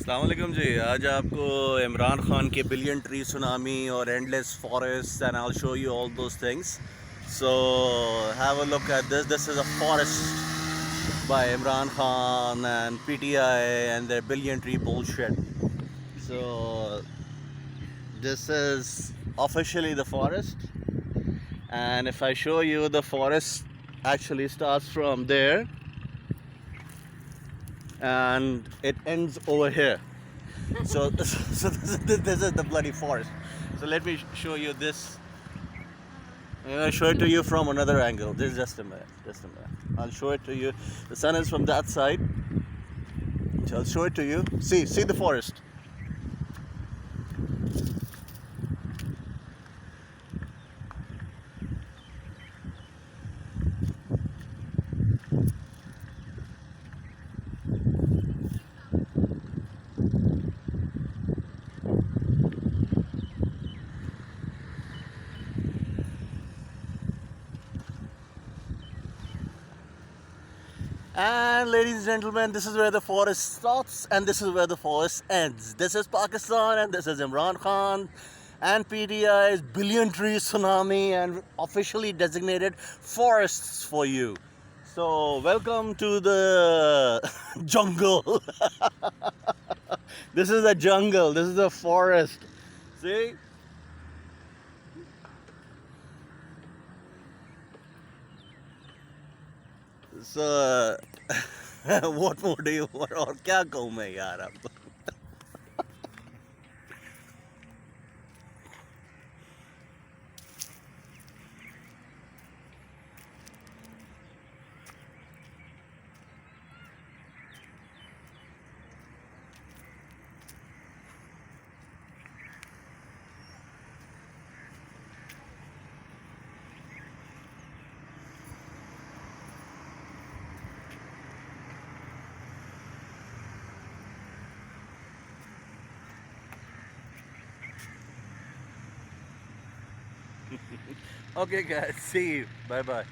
अस्सलाम वालेकुम जी। आज आपको इमरान खान के बिलियन ट्री सुनामी और endless forest and I show you all those things. So have a look at this. This is a forest by Imran Khan and PTI and their billion tree bullshit. So this is officially the forest, and if I show you, the forest actually starts from there and it ends over here. So this is the bloody forest. So let me show you this. I'm gonna show it to you from another angle. This is just a minute. Just a minute. I'll show it to you. The sun is from that side. So I'll show it to you. See the forest. And ladies and gentlemen, this is where the forest starts and this is where the forest ends. This is Pakistan and this is Imran Khan and PTI's billion tree tsunami and officially designated forests for you. So welcome to the jungle. This is a jungle. This is a forest. See? So what more do you want? और क्या कहूँ मैं यार आपको? Okay guys, see you. Bye bye.